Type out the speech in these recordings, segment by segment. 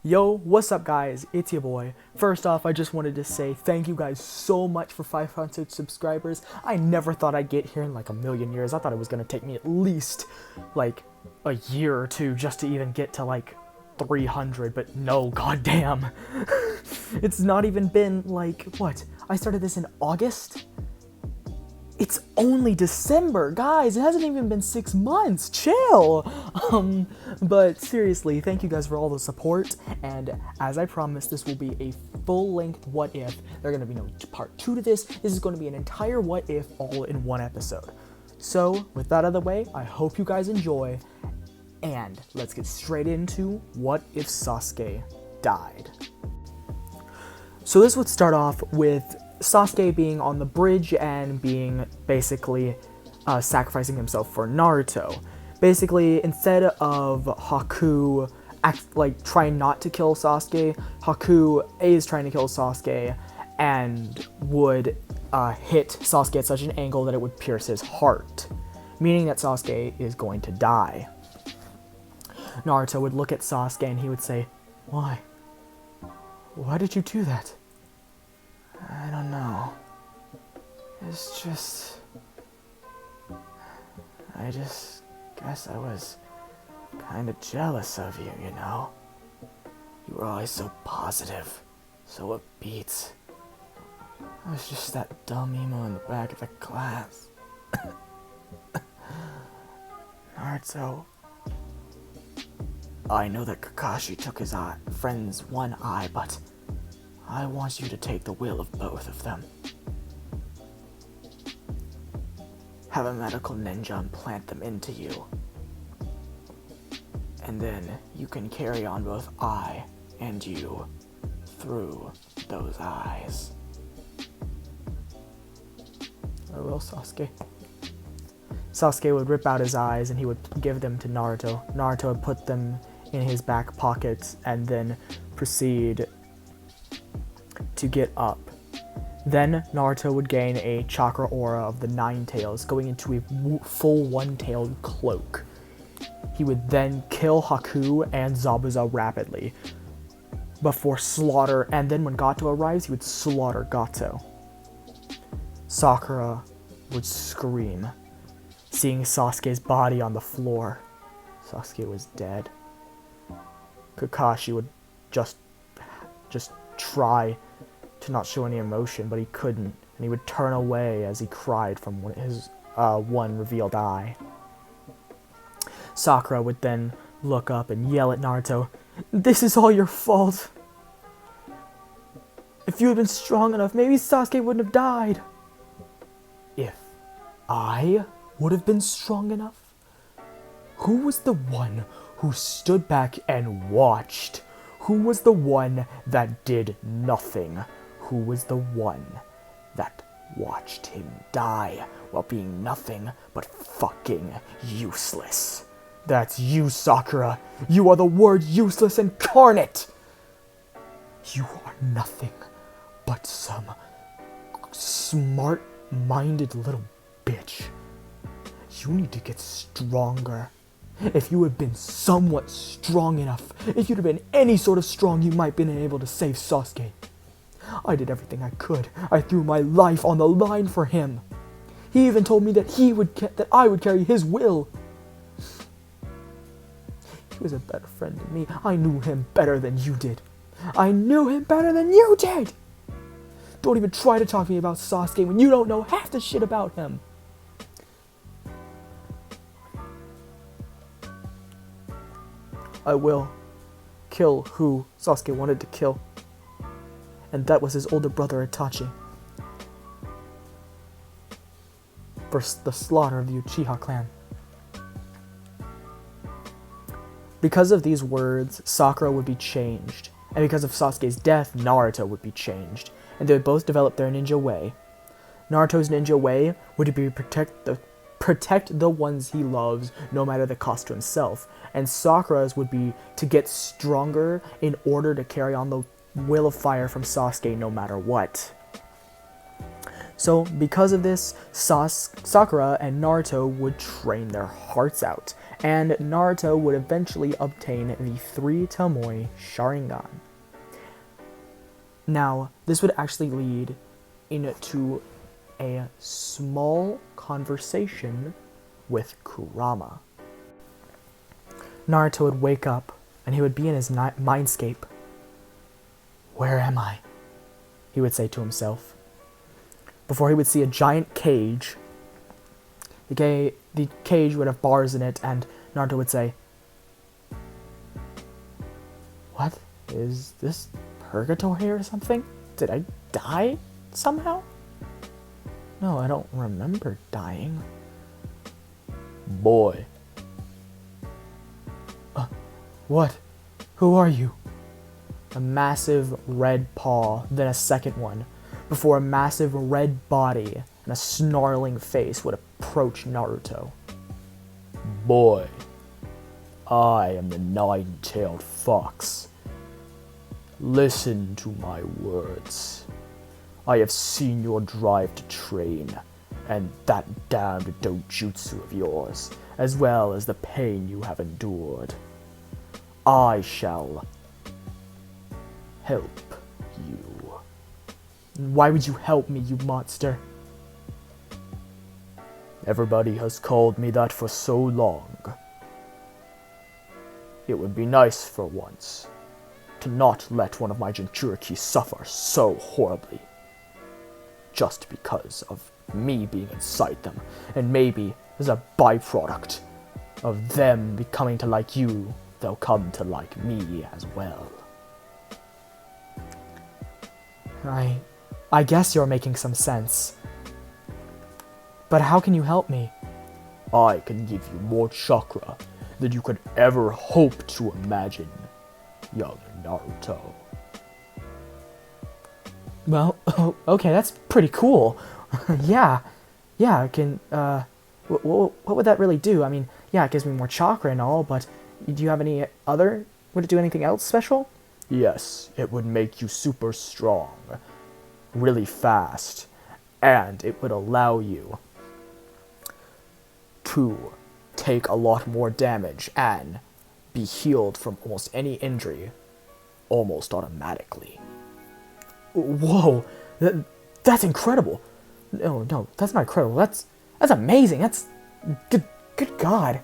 Yo, what's up guys? It's your boy. First off, I just wanted to say thank you guys so much for 500 subscribers. I never thought I'd get here in like a million years. I thought it was gonna take me at least like a year or two just to even get to like 300, but no, goddamn. It's not even been like, what? I started this in August? It's only December, guys. It hasn't even been 6 months. Chill. But seriously, thank you guys for all the support. And as I promised, this will be a full-length what if. There are going to be no part 2 to this. This is going to be an entire what if all in one episode. So with that out of the way, I hope you guys enjoy. And let's get straight into what if Sasuke died. So this would start off with Sasuke being on the bridge and being basically sacrificing himself for Naruto. Basically, instead of Haku trying not to kill Sasuke, Haku is trying to kill Sasuke and would hit Sasuke at such an angle that it would pierce his heart, meaning that Sasuke is going to die. Naruto would look at Sasuke and he would say, "Why? Why did you do that?" "I don't know. It's just... I just guess I was kind of jealous of you, you know? You were always so positive, so upbeat. I was just that dumb emo in the back of the class." "Naruto, I know that Kakashi took his friend's one eye, but I want you to take the will of both of them. Have a medical ninja implant them into you. And then you can carry on both I and you through those eyes." "I will, Sasuke." Sasuke would rip out his eyes and he would give them to Naruto. Naruto would put them in his back pockets and then proceed to get up. Then Naruto would gain a chakra aura of the 9 tails, going into a full one-tailed cloak. He would then kill Haku and Zabuza rapidly before slaughter, and then when Gato arrives, he would slaughter Gato. Sakura would scream, seeing Sasuke's body on the floor. Sasuke was dead. Kakashi would just try to not show any emotion, but he couldn't, and he would turn away as he cried from his one revealed eye. Sakura would then look up and yell at Naruto, "This is all your fault. If you had been strong enough, maybe Sasuke wouldn't have died." If I would have been strong enough? Who was the one who stood back and watched? Who was the one that did nothing? Who was the one that watched him die while being nothing but fucking useless? That's you, Sakura. You are the word useless incarnate. You are nothing but some smart-minded little bitch. You need to get stronger. If you had been somewhat strong enough, if you'd have been any sort of strong, you might have been able to save Sasuke. I did everything I could. I threw my life on the line for him. He even told me that I would carry his will. He was a better friend than me. I knew him better than you did. I knew him better than you did. Don't even try to talk to me about Sasuke when you don't know half the shit about him. I will kill who Sasuke wanted to kill. And that was his older brother Itachi. For the slaughter of the Uchiha clan. Because of these words, Sakura would be changed. And because of Sasuke's death, Naruto would be changed. And they would both develop their ninja way. Naruto's ninja way would be protect the ones he loves, no matter the cost to himself. And Sakura's would be to get stronger in order to carry on the will of fire from Sasuke no matter what. So because of this, Sakura and Naruto would train their hearts out. and Naruto would eventually obtain the 3 Tomoe Sharingan. Now, this would actually lead into a small conversation with Kurama. Naruto would wake up, and he would be in his mindscape. "Where am I?" he would say to himself. Before he would see a giant cage. The cage would have bars in it, and Naruto would say, "What? Is this purgatory or something? Did I die somehow? No, I don't remember dying." "Boy." "What? Who are you?" A massive red paw, then a second one, before a massive red body and a snarling face would approach Naruto. "Boy, I am the nine-tailed fox. Listen to my words. I have seen your drive to train, and that damned dojutsu of yours, as well as the pain you have endured. I shall help you." "Why would you help me, you monster?" "Everybody has called me that for so long. It would be nice for once to not let one of my Jinchuriki suffer so horribly, just because of me being inside them, and maybe as a byproduct of them becoming to like you, they'll come to like me as well." I guess you're making some sense. But how can you help me? "I can give you more chakra than you could ever hope to imagine, young Naruto." Well, okay, that's pretty cool. Yeah, can, what would that really do? I mean, yeah, it gives me more chakra and all, but do you have any other, would it do anything else special? "Yes, it would make you super strong, really fast, and it would allow you to take a lot more damage and be healed from almost any injury almost automatically." Whoa, that's incredible. No, that's not incredible. That's amazing. That's good God.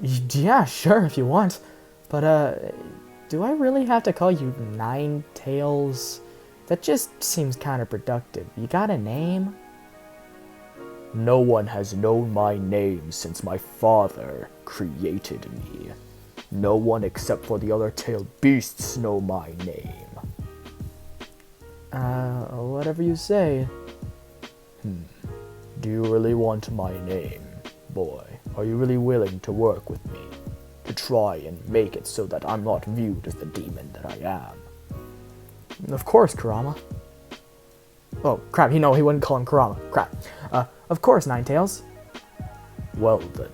Yeah, sure, if you want, but do I really have to call you Nine Tails? That just seems counterproductive. You got a name? "No one has known my name since my father created me. No one except for the other tailed beasts know my name." Whatever you say. "Do you really want my name, boy? Are you really willing to work with me, to try and make it so that I'm not viewed as the demon that I am?" "Of course, Kurama." Oh, crap, he wouldn't call him Kurama. Crap. Of course, Ninetales." "Well then,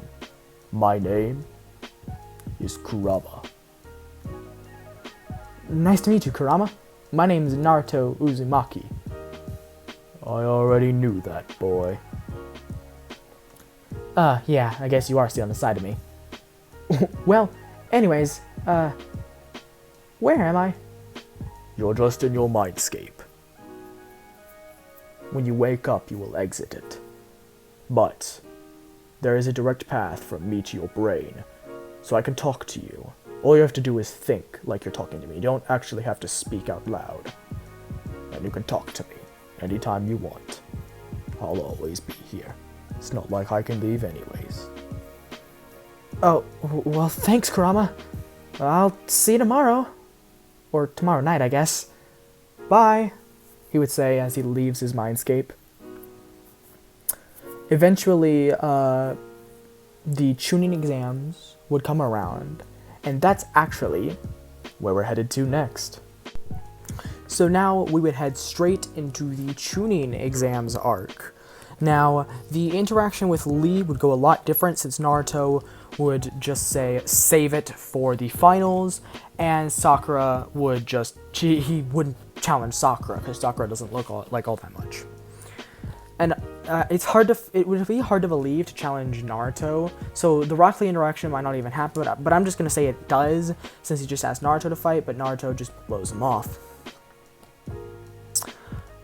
my name is Kurama." "Nice to meet you, Kurama. My name is Naruto Uzumaki." "I already knew that, boy." Yeah, I guess you are still on the side of me." "Well, anyways, where am I?" "You're just in your mindscape. When you wake up, you will exit it. But there is a direct path from me to your brain, so I can talk to you. All you have to do is think like you're talking to me. You don't actually have to speak out loud. And you can talk to me anytime you want. I'll always be here. It's not like I can leave anyways." "Oh, well, thanks, Kurama. I'll see you tomorrow. Or tomorrow night, I guess. Bye," he would say as he leaves his mindscape. Eventually, the Chunin exams would come around, and that's actually where we're headed to next. So now we would head straight into the Chunin exams arc. Now, the interaction with Lee would go a lot different since Naruto would just say, save it for the finals, and Sakura would just, he wouldn't challenge Sakura, because Sakura doesn't look like all that much. And it would be hard to believe to challenge Naruto, so the Rock Lee interaction might not even happen, but I'm just gonna say it does, since he just asked Naruto to fight, but Naruto just blows him off.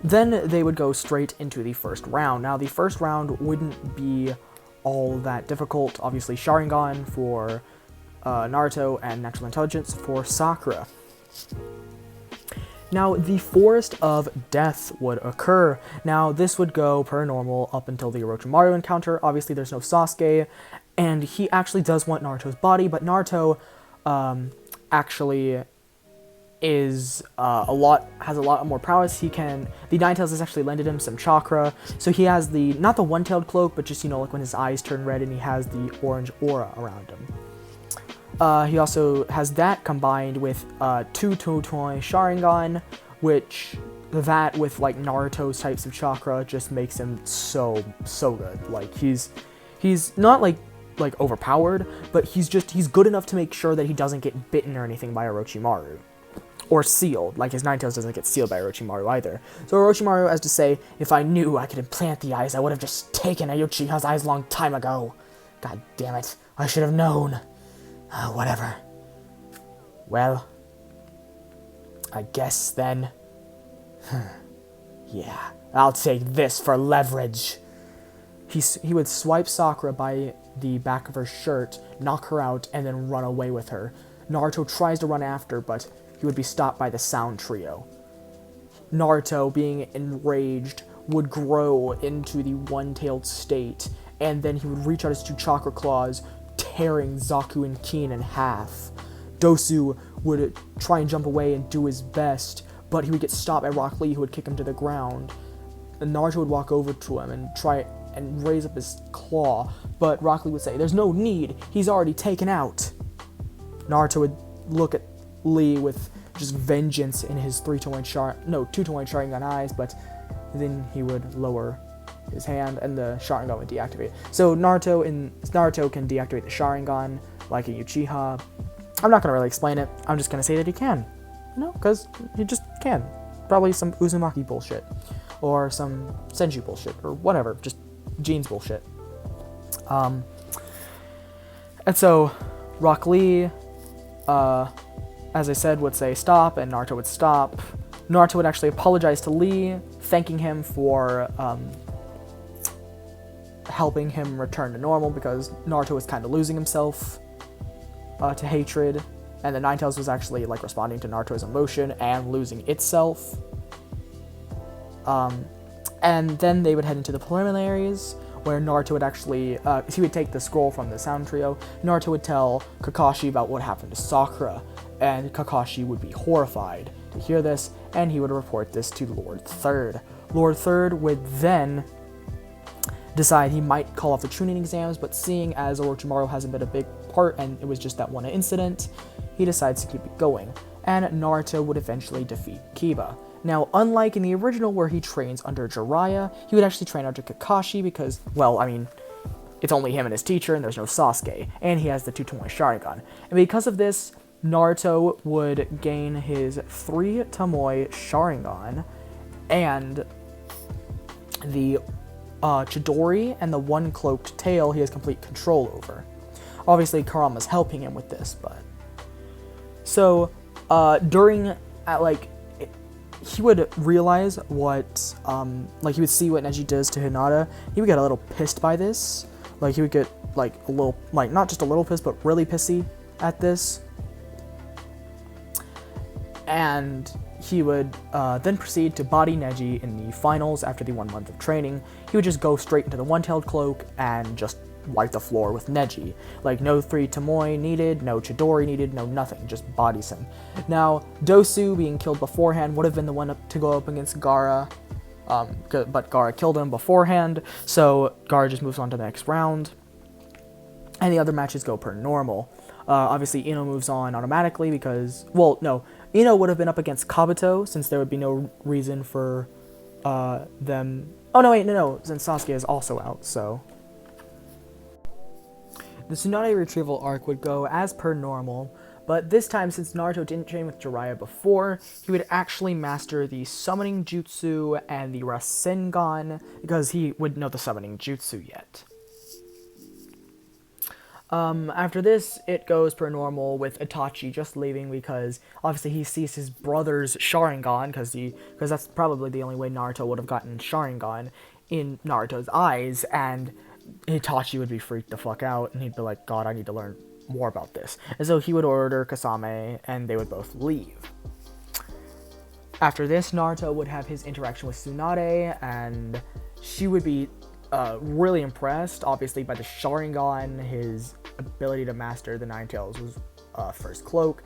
Then they would go straight into the first round. Now, the first round wouldn't be all that difficult. Obviously, Sharingan for Naruto and Natural Intelligence for Sakura. Now, the Forest of Death would occur. Now, this would go per normal up until the Orochimaru encounter. Obviously, there's no Sasuke, and he actually does want Naruto's body, but Naruto actually has a lot more prowess. The Nine-Tails has actually lended him some chakra, so he has not the one-tailed cloak, but just, like when his eyes turn red and he has the orange aura around him. He also has that combined with two Totoy Sharingan, which that with like Naruto's types of chakra just makes him so good. Like he's not like overpowered, but he's good enough to make sure that he doesn't get bitten or anything by Orochimaru. Or sealed, like his Nine-Tails doesn't get sealed by Orochimaru either. So Orochimaru has to say, if I knew I could implant the eyes, I would have just taken Uchiha's eyes a long time ago. God damn it, I should have known. Whatever. Well, I guess then. Yeah, I'll take this for leverage. He would swipe Sakura by the back of her shirt, knock her out, and then run away with her. Naruto tries to run after, but he would be stopped by the Sound Trio. Naruto, being enraged, would grow into the one-tailed state, and then he would reach out his two chakra claws, tearing Zaku and Kin in half. Dosu would try and jump away and do his best, but he would get stopped by Rock Lee, who would kick him to the ground. And Naruto would walk over to him and try and raise up his claw, but Rock Lee would say, "There's no need, he's already taken out." Naruto would look at Lee with just vengeance in his two-Toei Sharingan eyes, but then he would lower his hand and the Sharingan would deactivate. So Naruto can deactivate the Sharingan like a Uchiha. I'm not gonna really explain it. I'm just gonna say that he can, because he just can. Probably some Uzumaki bullshit, or some Senju bullshit, or whatever, just Gene's bullshit. And so Rock Lee, as I said, would say stop, and Naruto would stop. Naruto would actually apologize to Lee, thanking him for helping him return to normal, because Naruto was kind of losing himself to hatred, and the Nine-Tails was actually like responding to Naruto's emotion and losing itself. And then they would head into the preliminaries, where Naruto would actually, he would take the scroll from the Sound Trio. Naruto would tell Kakashi about what happened to Sakura, and Kakashi would be horrified to hear this, and he would report this to Lord Third. Lord Third would then decide he might call off the Chunin exams, but seeing as Orochimaru hasn't been a big part and it was just that one incident, he decides to keep it going, and Naruto would eventually defeat Kiba. Now, unlike in the original where he trains under Jiraiya, he would actually train under Kakashi because, well, I mean, it's only him and his teacher and there's no Sasuke, and he has the two Tomoe Sharingan. And because of this, Naruto would gain his 3 Tomoe Sharingan, and the Chidori and the one cloaked tail he has complete control over. Obviously, Kurama's helping him with this, but... So, he would realize what, he would see what Neji does to Hinata. He would get a little pissed by this. Like, he would get, a little, not just a little pissed, but really pissy at this. And he would then proceed to body Neji in the finals after the 1 month of training. He would just go straight into the one-tailed cloak and just wipe the floor with Neji. No 3 Tomoe needed, no Chidori needed, no nothing, just bodies him. Now, Dosu being killed beforehand would have been the one to go up against Gaara, but Gaara killed him beforehand, so Gaara just moves on to the next round. And the other matches go per normal. Obviously, Ino moves on automatically because, well, no, Ino would have been up against Kabuto, since there would be no reason for them... Oh, no, wait, no, since Sasuke is also out, so... The Tsunade retrieval arc would go as per normal, But this time, since Naruto didn't train with Jiraiya before, he would actually master the summoning jutsu and the Rasengan, because he would know the summoning jutsu yet. After this, it goes per normal with Itachi just leaving because obviously he sees his brother's Sharingan, because that's probably the only way Naruto would have gotten Sharingan in Naruto's eyes, and Itachi would be freaked the fuck out, and he'd be like, God, I need to learn more about this. And so he would order Kasame, and they would both leave. After this, Naruto would have his interaction with Tsunade, and she would be really impressed, obviously, by the Sharingan, his ability to master the Nine Tails was first cloak,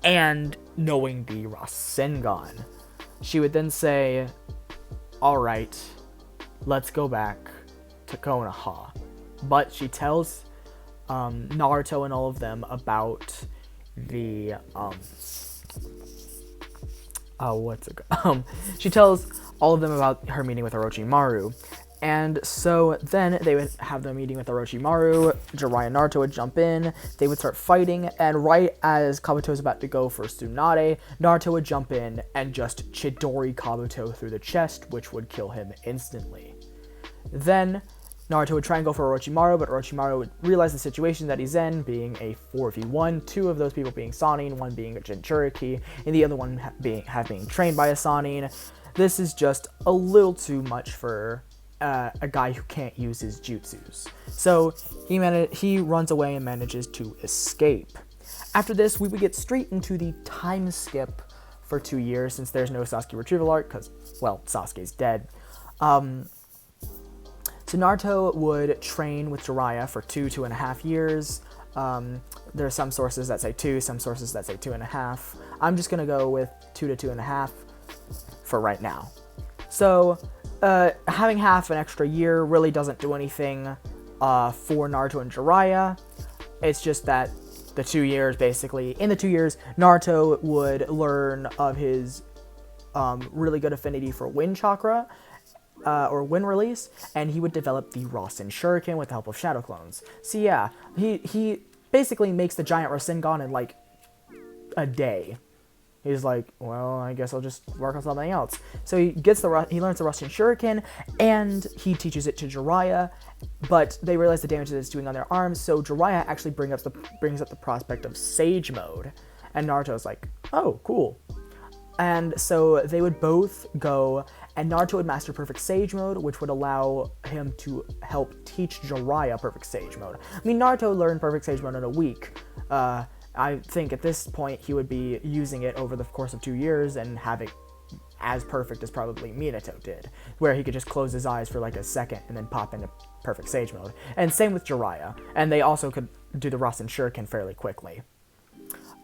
and knowing the Rasengan. She would then say, alright, let's go back to Konoha. But she tells Naruto and all of them about the she tells all of them about her meeting with Orochimaru. And so then they would have the meeting with Orochimaru, Jiraiya and Naruto would jump in, they would start fighting, and right as Kabuto was about to go for Tsunade, Naruto would jump in and just Chidori Kabuto through the chest, which would kill him instantly. Then Naruto would try and go for Orochimaru, but Orochimaru would realize the situation that he's in, being a 4v1, two of those people being Sannin, one being a Jinchuriki, and the other one being trained by a Sannin. This is just a little too much for a guy who can't use his jutsus. So he runs away and manages to escape. After this, we would get straight into the time skip for 2 years, since there's no Sasuke retrieval arc, because, well, Sasuke's dead. So Naruto would train with Jiraiya for 2.5 years. There are some sources that say 2, some sources that say 2.5. I'm just gonna go with 2 to 2.5 for right now. So having half an extra year really doesn't do anything for Naruto and Jiraiya. It's just that the 2 years, basically, in the 2 years, Naruto would learn of his really good affinity for wind chakra, or wind release, and he would develop the Rasen Shuriken with the help of shadow clones. So yeah, he basically makes the giant Rasengan in like a day. He's like, well, I guess I'll just work on something else. So he learns the Rasen Shuriken, and he teaches it to Jiraiya, but they realize the damage that it's doing on their arms, so Jiraiya actually brings up the prospect of Sage Mode, and Naruto's like, oh, cool. And so they would both go, and Naruto would master Perfect Sage Mode, which would allow him to help teach Jiraiya Perfect Sage Mode. I mean, Naruto learned Perfect Sage Mode in a week. I think at this point he would be using it over the course of 2 years and have it as perfect as probably Minato did, where he could just close his eyes for like a second and then pop into Perfect Sage Mode. And same with Jiraiya, and they also could do the Rasen Shuriken fairly quickly.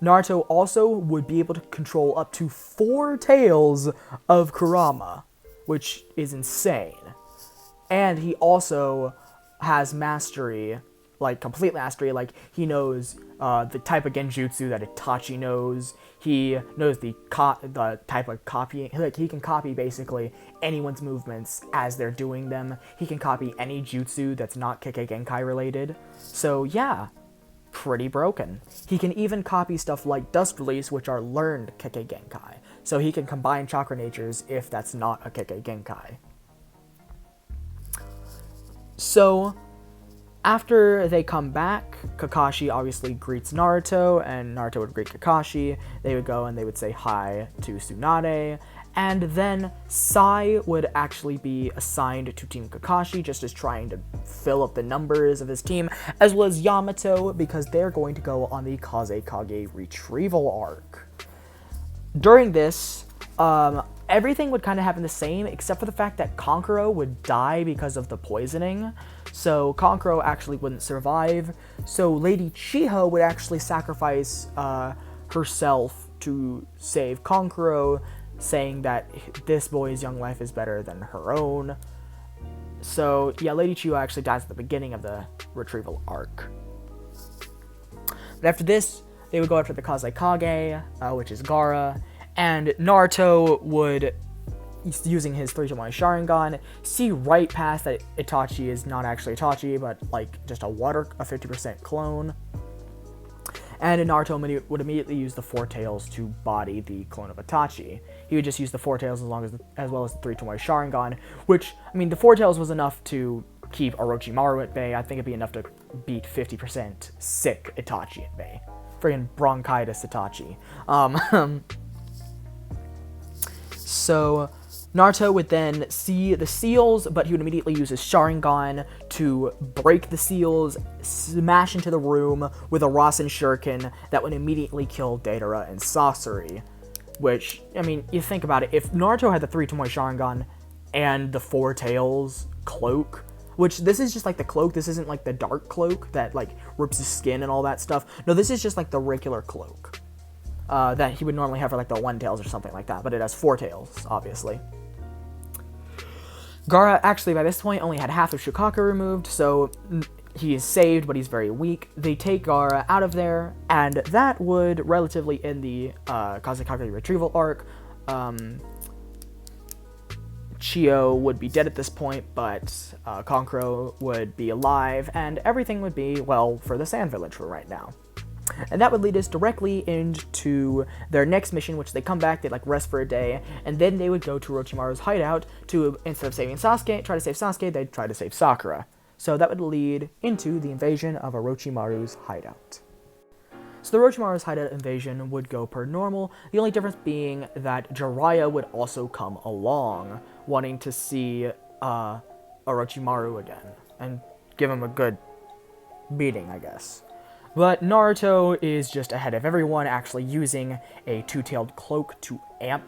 Naruto also would be able to control up to 4 tails of Kurama, which is insane. And he also has mastery, like complete mastery, like he knows the type of genjutsu that Itachi knows. He knows the type of copying, like he can copy basically anyone's movements as they're doing them. He can copy any jutsu that's not Kekkei Genkai related. So yeah, pretty broken. He can even copy stuff like Dust Release, which are learned Kekkei Genkai. So he can combine chakra natures if that's not a Kekkei Genkai. So after they come back, Kakashi obviously greets Naruto, and Naruto would greet Kakashi. They would go and they would say hi to Tsunade, and then Sai would actually be assigned to Team Kakashi, just as trying to fill up the numbers of his team, as well as Yamato, because they're going to go on the Kazekage retrieval arc. During this, everything would kind of happen the same, except for the fact that Kankuro would die because of the poisoning. So Kankuro actually wouldn't survive. So Lady Chiho would actually sacrifice herself to save Kankuro, saying that this boy's young life is better than her own. So yeah, Lady Chiho actually dies at the beginning of the retrieval arc. But after this, they would go after the Kazekage, which is Gaara, and Naruto would, using his 3-to-1 Sharingan, see right past that Itachi is not actually Itachi, but like just a 50% clone. And Naruto would immediately use the Four Tails to body the clone of Itachi. He would just use the Four Tails as well as the Three Tomoe Sharingan, which, I mean, the Four Tails was enough to keep Orochimaru at bay. I think it'd be enough to beat 50% sick Itachi at bay. Friggin' bronchitis Itachi. So Naruto would then see the seals, but he would immediately use his Sharingan to break the seals, smash into the room with a Rasen Shuriken that would immediately kill Deidara and Sasori. Which, I mean, you think about it, if Naruto had the Three Tomoe Sharingan and the Four Tails cloak, which this is just like the cloak, this isn't like the dark cloak that like rips his skin and all that stuff. No, this is just like the regular cloak that he would normally have for like the One Tails or something like that, but it has Four Tails, obviously. Gaara actually by this point only had half of Shukaku removed, so he is saved, but he's very weak. They take Gaara out of there, and that would relatively end the Kazekage retrieval arc. Chio would be dead at this point, but Kankuro would be alive, and everything would be, well, for the Sand Village for right now. And that would lead us directly into their next mission, which they come back, they like rest for a day, and then they would go to Orochimaru's hideout to, instead of saving Sasuke, try to save Sasuke, they'd try to save Sakura. So that would lead into the invasion of Orochimaru's hideout. So the Orochimaru's hideout invasion would go per normal, the only difference being that Jiraiya would also come along, wanting to see Orochimaru again, and give him a good beating, I guess. But Naruto is just ahead of everyone, actually using a two-tailed cloak to amp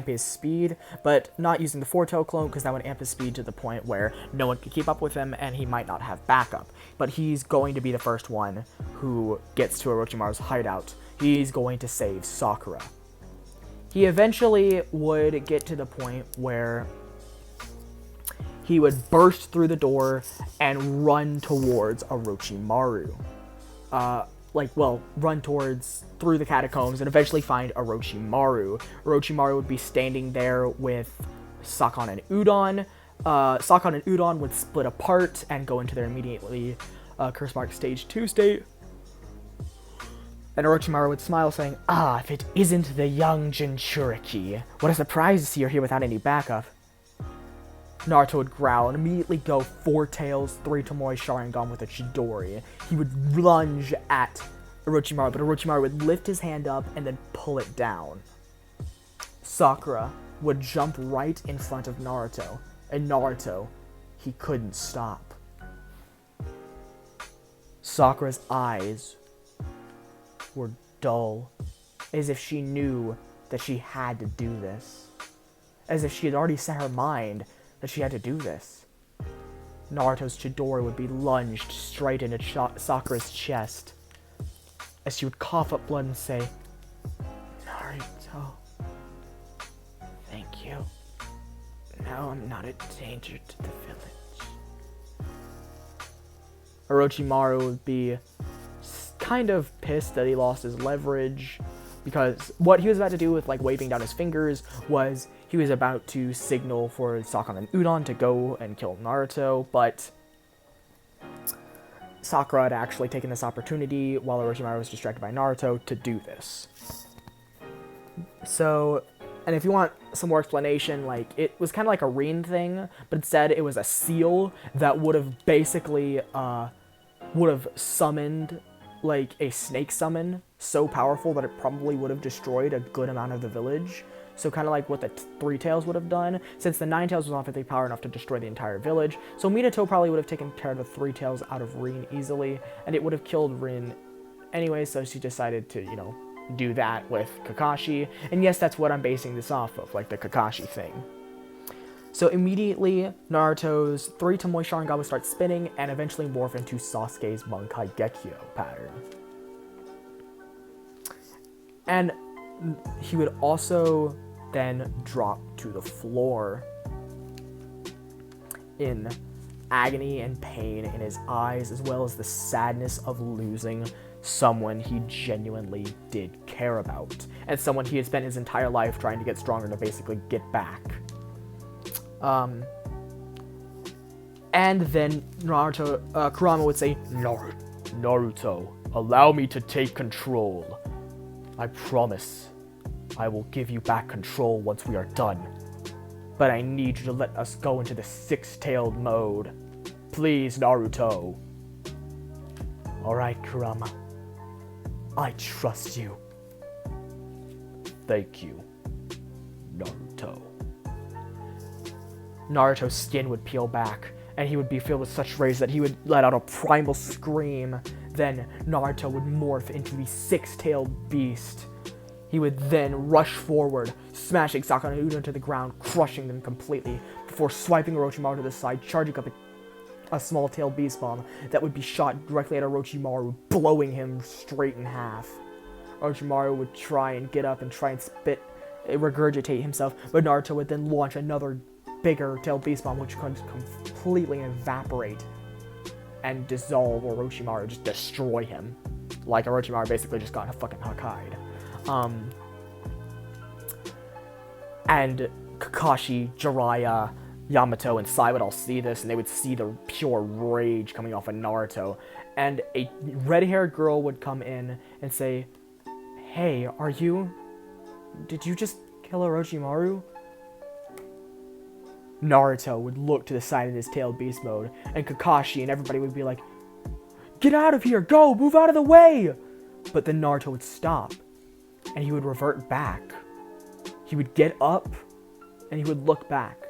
his speed, but not using the four-tailed cloak because that would amp his speed to the point where no one could keep up with him and he might not have backup. But he's going to be the first one who gets to Orochimaru's hideout. He's going to save Sakura. He eventually would get to the point where he would burst through the door and run towards Orochimaru. Run through the catacombs and eventually find Orochimaru. Orochimaru would be standing there with Sakon and Udon. Sakon and Udon would split apart and go into their immediately curse mark stage 2 state. And Orochimaru would smile, saying, "Ah, if it isn't the young Jinchuriki. What a surprise to see her here without any backup." Naruto would growl and immediately go Four Tails, Three Tomoe Sharingan with a Chidori. He would lunge at Orochimaru, but Orochimaru would lift his hand up and then pull it down. Sakura would jump right in front of Naruto, and Naruto, he couldn't stop. Sakura's eyes were dull, as if she knew that she had to do this. As if she had already set her mind that she had to do this. Naruto's Chidori would be lunged straight into Sakura's chest, as she would cough up blood and say, "Naruto, thank you. Now I'm not a danger to the village." Orochimaru would be kind of pissed that he lost his leverage, because what he was about to do with like waving down his fingers was he was about to signal for Sakon and Udon to go and kill Naruto, but Sakura had actually taken this opportunity while Orochimaru was distracted by Naruto to do this. So, and if you want some more explanation, like, it was kind of like a Rin thing, but instead it was a seal that would have basically, summoned, like, a snake summon so powerful that it probably would have destroyed a good amount of the village. So kind of like what the Three Tails would have done, since the Nine Tails was not really power enough to destroy the entire village. So Minato probably would have taken care of the Three Tails out of Rin easily, and it would have killed Rin anyway, so she decided to, you know, do that with Kakashi. And yes, that's what I'm basing this off of, like the Kakashi thing. So immediately, Naruto's Three Tomoe Sharingan would start spinning and eventually morph into Sasuke's Bankai Gekyo pattern. And he would also then drop to the floor in agony and pain in his eyes, as well as the sadness of losing someone he genuinely did care about, and someone he had spent his entire life trying to get stronger to basically get back. And then Kurama would say, Naruto, Allow me to take control. I promise I will give you back control once we are done. But I need you to let us go into the six-tailed mode. Please, Naruto. Alright, Kurama. I trust you. Thank you, Naruto. Naruto's skin would peel back, and he would be filled with such rage that he would let out a primal scream. Then Naruto would morph into the six-tailed beast. He would then rush forward, smashing Sakura and Udo to the ground, crushing them completely, before swiping Orochimaru to the side, charging up a small-tailed beast bomb that would be shot directly at Orochimaru, blowing him straight in half. Orochimaru would try and get up and try and regurgitate himself, but Naruto would then launch another bigger tailed beast bomb, which could completely evaporate and dissolve Orochimaru, just destroy him. Like Orochimaru basically just got a fucking Hokage. And Kakashi, Jiraiya, Yamato, and Sai would all see this, and they would see the pure rage coming off of Naruto. And a red-haired girl would come in and say, "Hey, did you just kill Orochimaru?" Naruto would look to the side in his tailed beast mode, and Kakashi and everybody would be like, "Get out of here! Go! Move out of the way!" But then Naruto would stop, and he would revert back. He would get up, and he would look back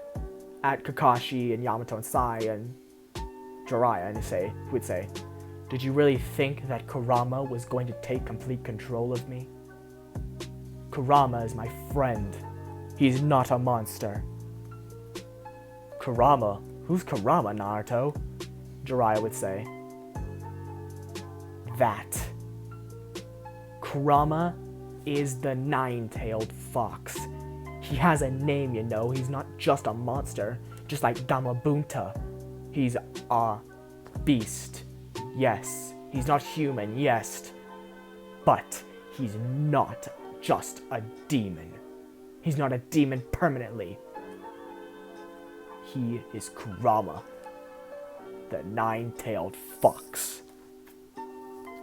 at Kakashi and Yamato and Sai and Jiraiya, and he would say, "Did you really think that Kurama was going to take complete control of me? Kurama is my friend. He's not a monster." "Kurama? Who's Kurama, Naruto?" Jiraiya would say. "That. Kurama is the nine-tailed fox. He has a name, you know. He's not just a monster, just like Gamabunta. He's a beast. Yes. He's not human, yes. But he's not just a demon. He's not a demon permanently. He is Kurama, the nine-tailed fox."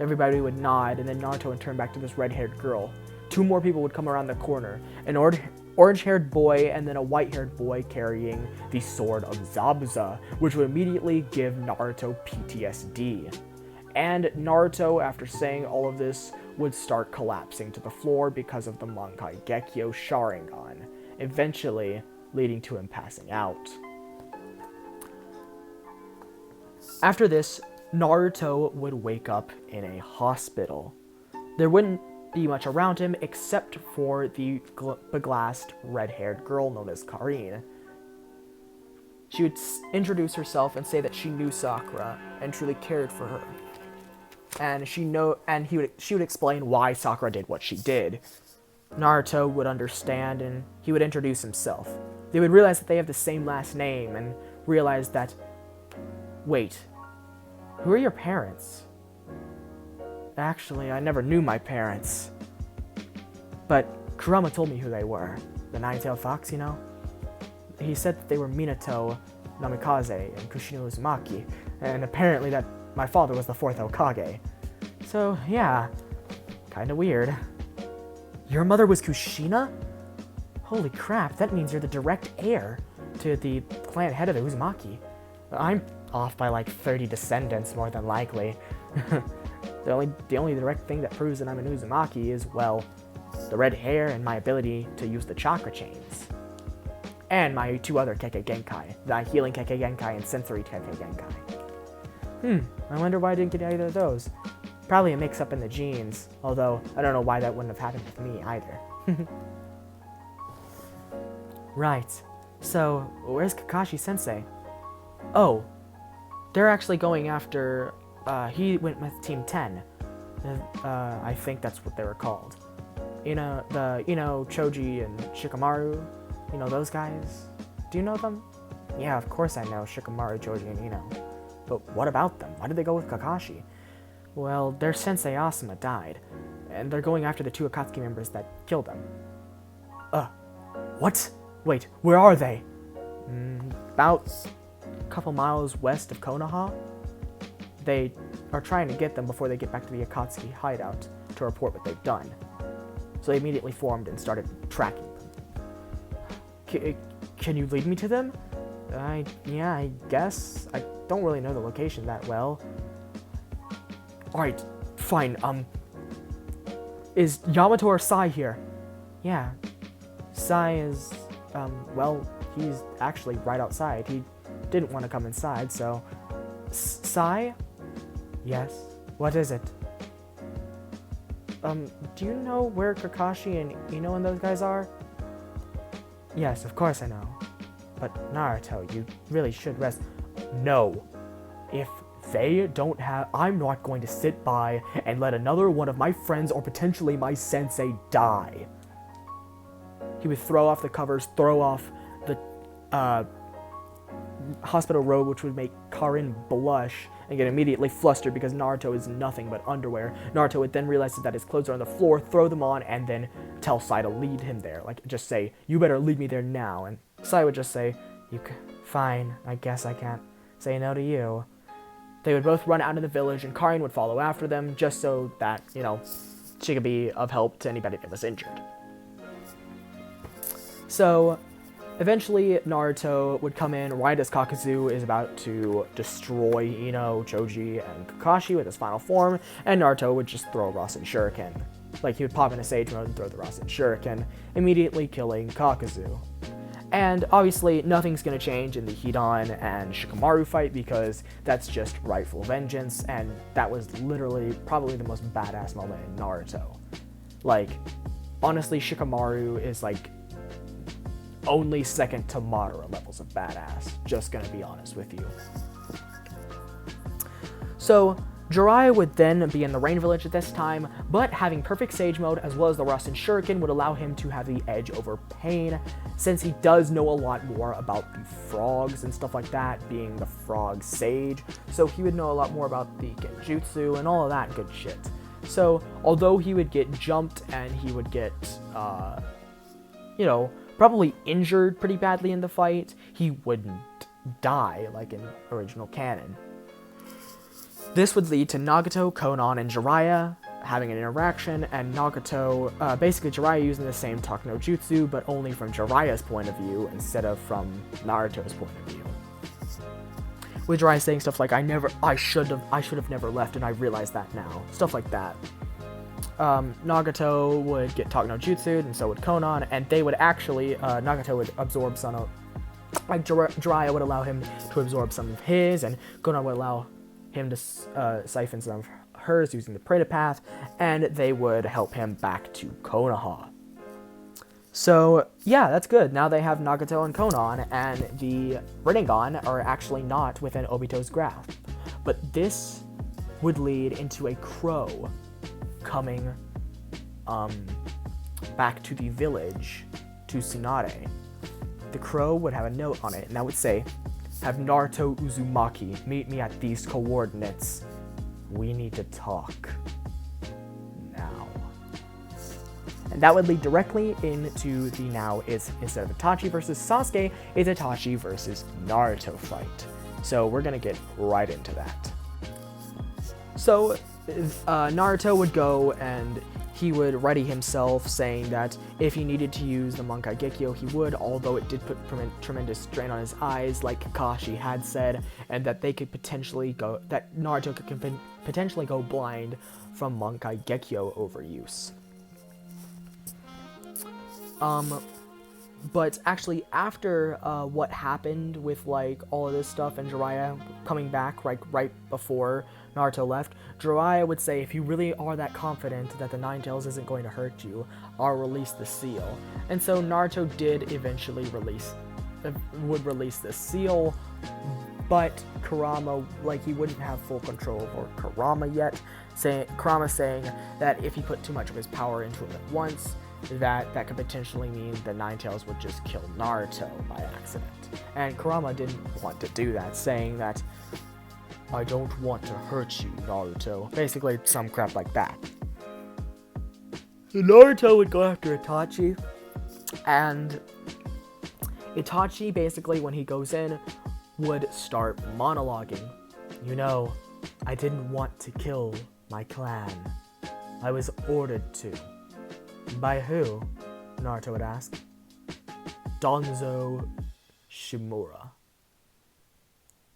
Everybody would nod, and then Naruto would turn back to this red-haired girl. Two more people would come around the corner, an orange-haired boy and then a white-haired boy carrying the sword of Zabuza, which would immediately give Naruto PTSD. And Naruto, after saying all of this, would start collapsing to the floor because of the Mankai Gekyo Sharingan, eventually leading to him passing out. After this, Naruto would wake up in a hospital. There wouldn't be much around him except for the beglassed red-haired girl known as Karin. She would introduce herself and say that she knew Sakura and truly cared for her. And she would explain why Sakura did what she did. Naruto would understand, and he would introduce himself. They would realize that they have the same last name and realize that, wait, who are your parents? Actually, I never knew my parents. But Kurama told me who they were. The nine-tailed fox, you know? He said that they were Minato, Namikaze, and Kushina Uzumaki, and apparently that my father was the fourth Hokage. So, yeah, kinda weird. Your mother was Kushina? Holy crap, that means you're the direct heir to the clan head of the Uzumaki. I'm off by like 30 descendants, more than likely. The only direct thing that proves that I'm an Uzumaki is, well, the red hair and my ability to use the chakra chains. And my two other Kekkei Genkai, the healing Kekkei Genkai and sensory Kekkei Genkai. I wonder why I didn't get either of those. Probably a mix-up in the genes, although I don't know why that wouldn't have happened with me either. Right, so where's Kakashi-sensei? Oh, they're actually going after, he went with Team 10. I think that's what they were called. Choji and Shikamaru, those guys? Do you know them? Yeah, of course I know Shikamaru, Choji, and Ino. But what about them? Why did they go with Kakashi? Well, their sensei Asuma died, and they're going after the two Akatsuki members that killed them. What? Wait, where are they? About a couple miles west of Konoha. they are trying to get them before they get back to the Akatsuki hideout to report what they've done. So they immediately formed and started tracking them. Can you lead me to them? Yeah, I guess. I don't really know the location that well. Alright, fine. Is Yamato or Sai here? Yeah. Sai is, well, he's actually right outside. He didn't want to come inside, so... Sai? Yes? What is it? Do you know where Kakashi and Ino and those guys are? Yes, of course I know. But Naruto, you really should rest. No. If they don't have... I'm not going to sit by and let another one of my friends or potentially my sensei die. He would throw off the covers, throw off the hospital robe, which would make Karin blush and get immediately flustered because Naruto is nothing but underwear. Naruto would then realize that his clothes are on the floor, throw them on, and then tell Sai to lead him there. Like, just say, you better lead me there now. And Sai would just say, fine, I guess I can't say no to you. They would both run out of the village, and Karin would follow after them, just so that, you know, she could be of help to anybody that was injured. So, eventually, Naruto would come in right as Kakuzu is about to destroy Ino, Choji, and Kakashi with his final form, and Naruto would just throw a Rasen Shuriken. Like, he would pop into Sage Mode and throw the Rasen Shuriken, immediately killing Kakuzu. And obviously, nothing's going to change in the Hidan and Shikamaru fight because that's just rightful vengeance, and that was literally probably the most badass moment in Naruto. Like, honestly, Shikamaru is like only second to Madara levels of badass, just gonna be honest with you. So, Jiraiya would then be in the Rain Village at this time, but having perfect Sage Mode as well as the Rasen Shuriken would allow him to have the edge over Pain, since he does know a lot more about the frogs and stuff like that, being the frog sage, so he would know a lot more about the Genjutsu and all of that good shit. So, although he would get jumped and he would get, you know, probably injured pretty badly in the fight, he wouldn't die like in original canon. This would lead to Nagato, Konan, and Jiraiya having an interaction, and Nagato, basically Jiraiya using the same Talk no Jutsu, but only from Jiraiya's point of view instead of from Naruto's point of view. With Jiraiya saying stuff like, I should have never left, and I realize that now. Stuff like that. Nagato would get Talk no Jutsu, and so would Konan, and they would actually, Nagato would absorb some of, like Jiraiya would allow him to absorb some of his, and Konan would allow him to siphon some of hers using the Preta Path, and they would help him back to Konoha. So, yeah, that's good. Now they have Nagato and Konan, and the Rinnegan are actually not within Obito's grasp. But this would lead into a crow coming back to the village to Tsunade. The crow would have a note on it, and that would say, have Naruto Uzumaki meet me at these coordinates. We need to talk now. And that would lead directly into the now is, instead of Itachi versus Sasuke, it's Itachi versus Naruto fight. So we're gonna get right into that. So Naruto would go and he would ready himself, saying that if he needed to use the Mankai Gekyo, he would, although it did put tremendous strain on his eyes, like Kakashi had said, and that they could potentially go, that Naruto could potentially go blind from Mankai Gekyo overuse. But actually, after what happened with like all of this stuff and Jiraiya coming back right before Naruto left, Jiraiya would say, if you really are that confident that the Nine Tails isn't going to hurt you, I'll release the seal. And so Naruto did eventually release the seal, but Kurama, like, he wouldn't have full control over Kurama yet, Kurama saying that if he put too much of his power into him at once, that could potentially mean the Nine Tails would just kill Naruto by accident. And Kurama didn't want to do that, saying that, I don't want to hurt you, Naruto. Basically, some crap like that. So Naruto would go after Itachi, and Itachi, basically, when he goes in, would start monologuing. You know, I didn't want to kill my clan. I was ordered to. By who? Naruto would ask. Donzo Shimura.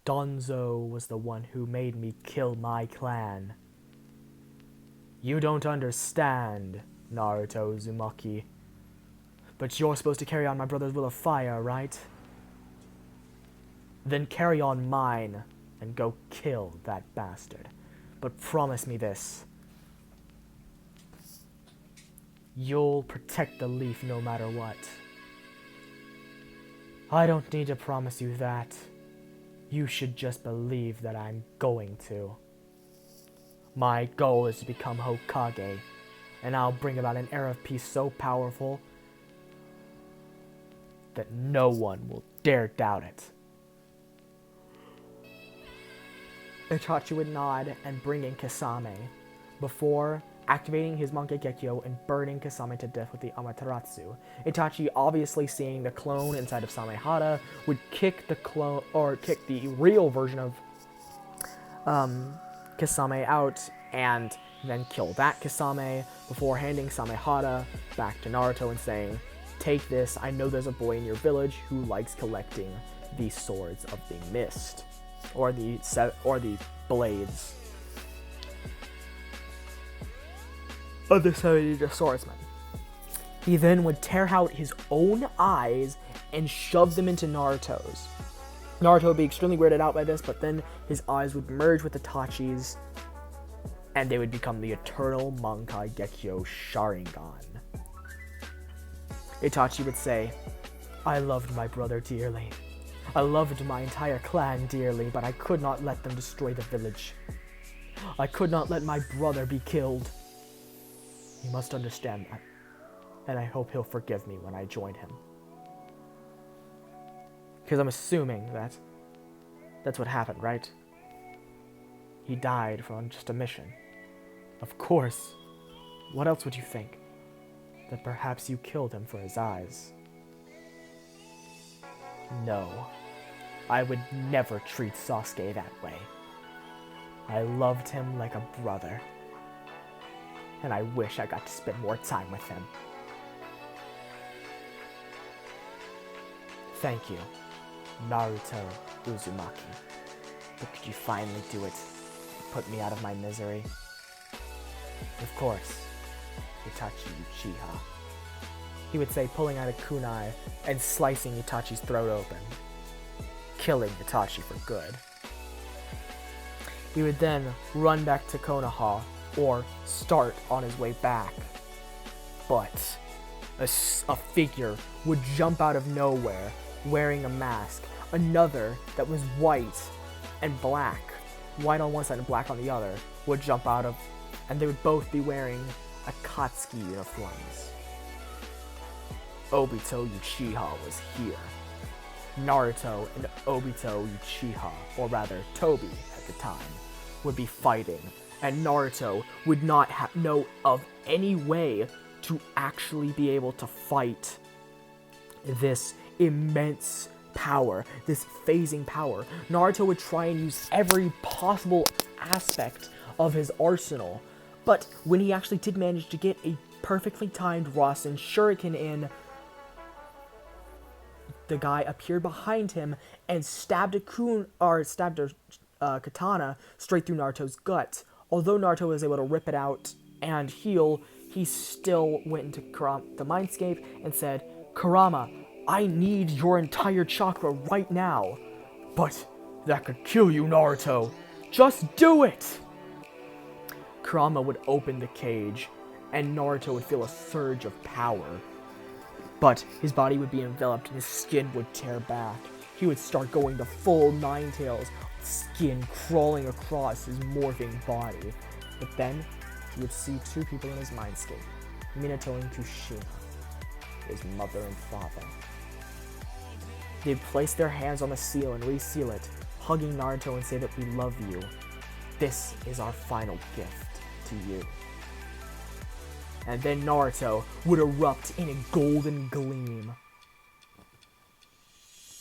Donzo was the one who made me kill my clan. You don't understand, Naruto Uzumaki. But you're supposed to carry on my brother's will of fire, right? Then carry on mine and go kill that bastard. But promise me this. You'll protect the leaf no matter what. I don't need to promise you that. You should just believe that I'm going to. My goal is to become Hokage, and I'll bring about an era of peace so powerful that no one will dare doubt it. Itachi would nod and bring in Kasame, before activating his Mangekyo and burning Kasame to death with the Amaterasu. Itachi, obviously seeing the clone inside of Samehada, would kick the real version of Kasame out and then kill that Kasame before handing Samehada back to Naruto and saying, "Take this, I know there's a boy in your village who likes collecting the swords of the mist, or the blades of the 70 swordsman." He then would tear out his own eyes and shove them into Naruto's. Naruto would be extremely weirded out by this, but then his eyes would merge with Itachi's, and they would become the eternal Mangekyo Sharingan. Itachi would say, "I loved my brother dearly. I loved my entire clan dearly, but I could not let them destroy the village. I could not let my brother be killed. He must understand that, and I hope he'll forgive me when I join him." Because I'm assuming that's what happened, right? He died from just a mission. Of course. What else would you think? That perhaps you killed him for his eyes? No. I would never treat Sasuke that way. I loved him like a brother. And I wish I got to spend more time with him. Thank you, Naruto Uzumaki. But could you finally do it? Put me out of my misery? Of course, Itachi Uchiha. He would say, pulling out a kunai and slicing Itachi's throat open, killing Itachi for good. He would then run back to Konoha, or start on his way back. But a figure would jump out of nowhere wearing a mask, another that was white and black, white on one side and black on the other, would jump out of, and they would both be wearing Akatsuki uniforms. Obito Uchiha was here. Naruto and Obito Uchiha, or rather Tobi at the time, would be fighting, and Naruto would not know of any way to actually be able to fight this immense power, this phasing power. Naruto would try and use every possible aspect of his arsenal, but when he actually did manage to get a perfectly timed Rasen Shuriken in, the guy appeared behind him and stabbed a katana straight through Naruto's gut. Although Naruto was able to rip it out and heal, he still went into the mindscape and said, "Kurama, I need your entire chakra right now." "But that could kill you, Naruto. Just do it!" Kurama would open the cage, and Naruto would feel a surge of power. But his body would be enveloped and his skin would tear back. He would start going to full Nine Tails, skin crawling across his morphing body. But then, he would see two people in his mindscape, Minato and Kushina, his mother and father. They'd place their hands on the seal and reseal it, hugging Naruto and say that we love you. This is our final gift to you. And then Naruto would erupt in a golden gleam.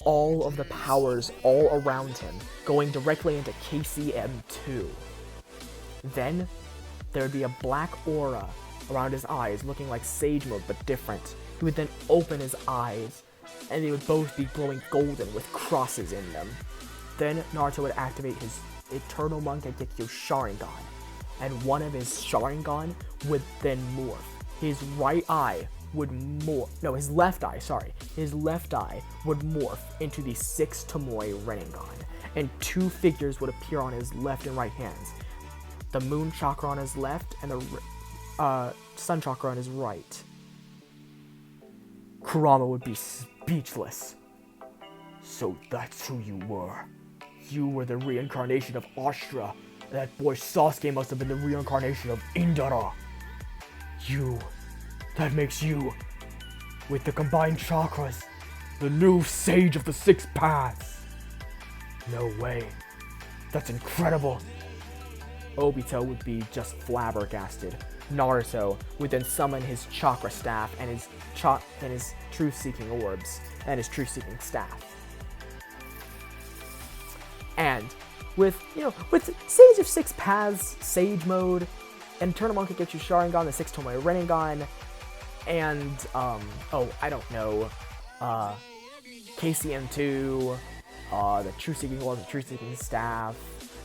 All of the powers all around him going directly into KCM2. Then there would be a black aura around his eyes, looking like Sage Mode but different. He would then open his eyes, and they would both be glowing golden with crosses in them. Then Naruto would activate his Eternal Mangekyo Sharingan, and one of his Sharingan would then morph. His right eye would morph, no, his left eye would morph into the 6 Tomoe Rinnegan, and 2 figures would appear on his left and right hands. The Moon Chakra on his left, and the Sun Chakra on his right. Kurama would be speechless. So that's who you were. You were the reincarnation of Ashura. That boy Sasuke must have been the reincarnation of Indara. That makes you, with the combined chakras, the new sage of the 6 paths. No way. That's incredible. Obito would be just flabbergasted. Naruto would then summon his chakra staff and his truth-seeking orbs and his truth-seeking staff. And with Sage of 6 Paths, Sage Mode, and Eternal Mangekyo Sharingan, the 6 Tomoe Rinnegan, and KCM2, the truth-seeking orbs, the truth-seeking staff.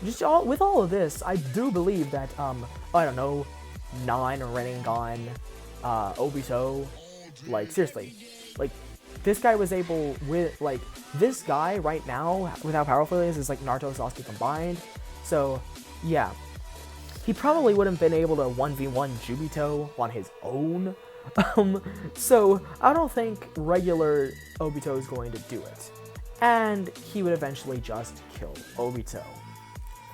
With all of this, I do believe that non-Rinnegan, Obito, seriously, this guy was able this guy right now, with how powerful he is Naruto and Sasuke combined. So, yeah. He probably wouldn't have been able to 1v1 Jubito on his own. So, I don't think regular Obito is going to do it. And he would eventually just kill Obito.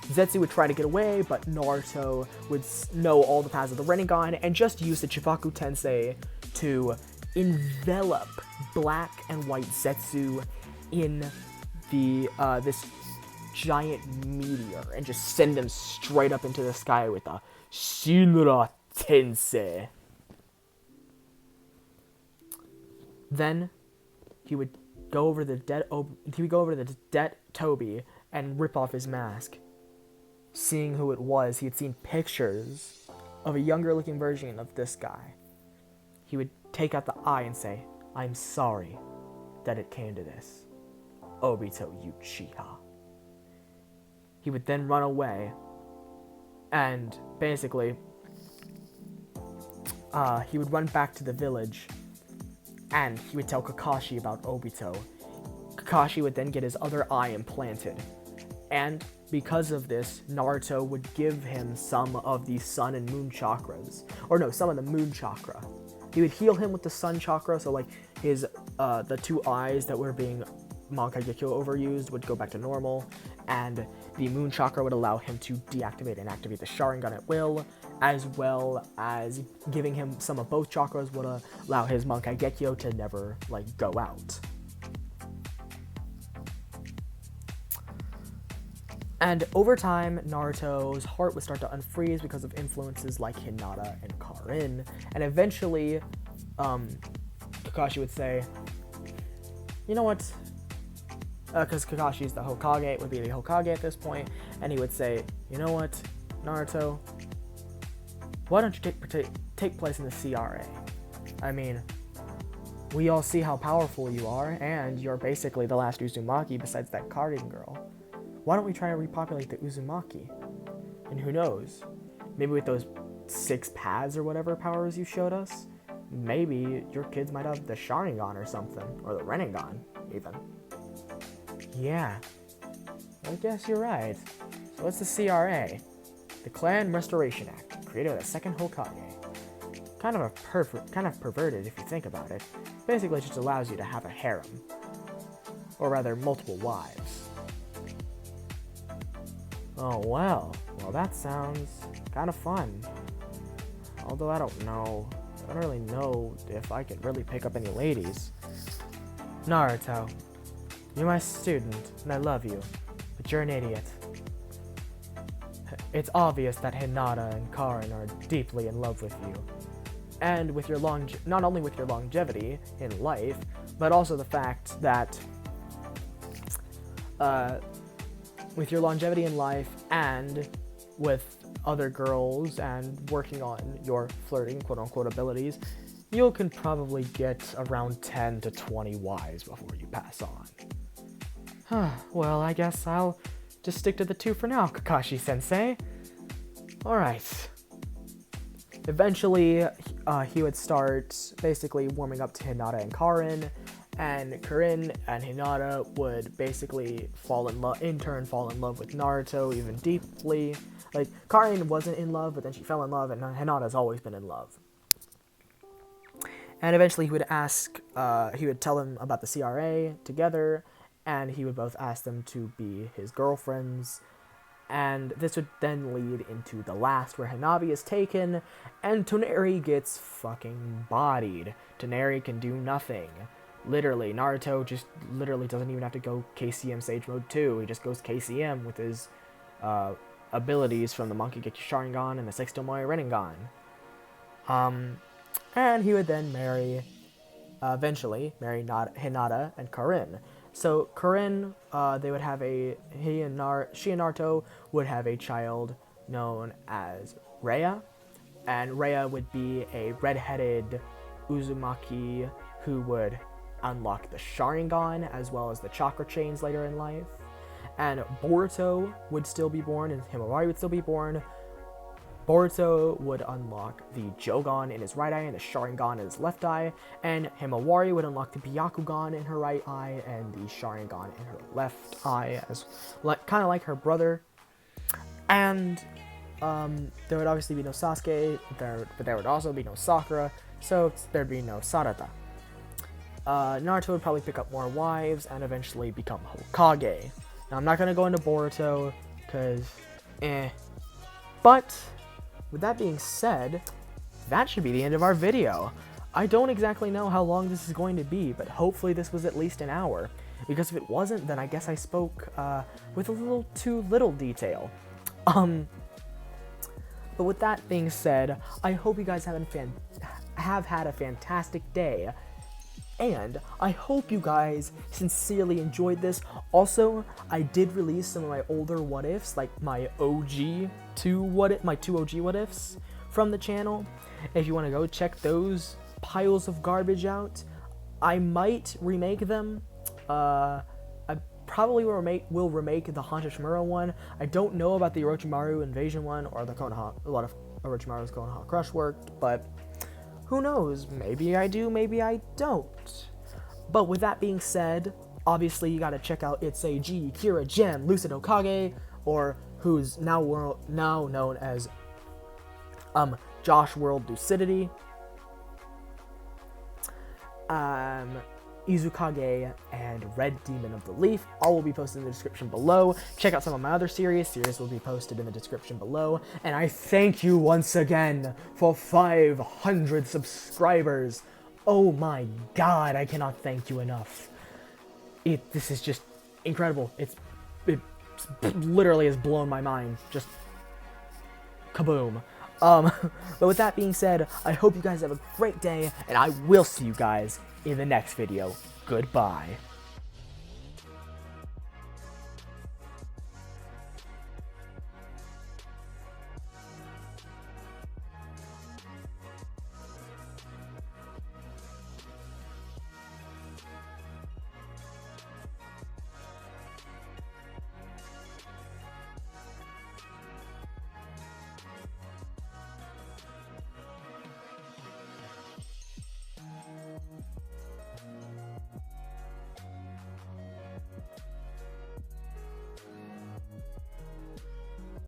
Zetsu would try to get away, but Naruto would know all the paths of the Rinnegan and just use the Chibaku Tensei to envelop black and white Zetsu in the this giant meteor and just send him straight up into the sky with a Shinra Tensei. Then he would go over to the dead Toby and rip off his mask. Seeing who it was, he had seen pictures of a younger-looking version of this guy. He would take out the eye and say, "I'm sorry that it came to this. Obito Uchiha." He would then run away, and basically, he would run back to the village, and he would tell Kakashi about Obito. Kakashi would then get his other eye implanted, and because of this, Naruto would give him some of the Sun and Moon chakras. Or no, some of the Moon chakra. He would heal him with the Sun chakra, so his, the 2 eyes that were being Mangekyo overused would go back to normal, and the Moon chakra would allow him to deactivate and activate the Sharingan at will, as well as giving him some of both chakras would allow his Mangekyo to never, go out. And over time, Naruto's heart would start to unfreeze because of influences like Hinata and Karin, and eventually, Kakashi would say, "You know what?" Because Kakashi's the Hokage, would be the Hokage at this point, and he would say, "You know what, Naruto? Why don't you take place in the CRA? I mean, we all see how powerful you are, and you're basically the last Uzumaki besides that Karin girl. Why don't we try to repopulate the Uzumaki? And who knows, maybe with those 6 paths or whatever powers you showed us, maybe your kids might have the Sharingan or something, or the Rinnegan, even." Yeah, I guess you're right. So what's the CRA? The Clan Restoration Act, created by the second Hokage. Kind of perverted if you think about it. Basically, it just allows you to have a harem. Or rather, multiple wives. Oh, well, that sounds kind of fun. Although I don't really know if I could really pick up any ladies. Naruto, you're my student, and I love you, but you're an idiot. It's obvious that Hinata and Karin are deeply in love with you. And with your not only with your longevity in life, but also the fact that with your longevity in life and with other girls and working on your flirting quote-unquote abilities, you can probably get around 10 to 20 wives before you pass on. Well, I guess I'll just stick to the 2 for now, Kakashi-sensei. Alright. Eventually, he would start basically warming up to Hinata and Karin, and Karin and Hinata would basically fall in love with Naruto even deeply. Like, Karin wasn't in love, but then she fell in love, and Hinata's always been in love. And eventually he would tell him about the CRA together, and he would both ask them to be his girlfriends. And this would then lead into the last, where Hanabi is taken, and Toneri gets fucking bodied. Toneri can do nothing. Literally, Naruto just literally doesn't even have to go KCM Sage Mode 2. He just goes KCM with his abilities from the Monkey Geki Sharingan and the Six Tomoe Rinnegan. And he would then eventually marry Hinata and Karin. So Karin, she and Naruto would have a child known as Rhea, and Rhea would be a red-headed Uzumaki who would unlock the Sharingan as well as the chakra chains later in life. And Boruto would still be born, and Himawari would still be born. Boruto would unlock the Jogan in his right eye and the Sharingan in his left eye, and Himawari would unlock the Byakugan in her right eye and the Sharingan in her left eye, kind of like her brother. And there would obviously be no Sasuke, but there would also be no Sakura, so there'd be no Sarada. Naruto would probably pick up more wives and eventually become Hokage. Now, I'm not going to go into Boruto, because, But, with that being said, that should be the end of our video. I don't exactly know how long this is going to be, but hopefully this was at least an hour. Because if it wasn't, then I guess I spoke with a little too little detail. But with that being said, I hope you guys have had a fantastic day. And I hope you guys sincerely enjoyed this. Also, I did release some of my older what-ifs, like my OG 2 my 2 OG what-ifs from the channel. If you want to go check those piles of garbage out, I might remake them. I probably will remake the Hanshishimura one. I don't know about the Orochimaru invasion one or the Konoha. A lot of Orochimaru's Konoha Crush worked, but who knows? Maybe I do, maybe I don't. But with that being said, obviously you gotta check out Itachi, Kira, Gem, Lucid Hokage, or who's now known as Josh World Lucidity, Izukage, and Red Demon of the Leaf. All will be posted in the description below. Check out some of my other series. Series will be posted in the description below. And I thank you once again for 500 subscribers. Oh my god, I cannot thank you enough. This is just incredible. It literally has blown my mind. Just kaboom. But with that being said, I hope you guys have a great day, and I will see you guys in the next video. Goodbye.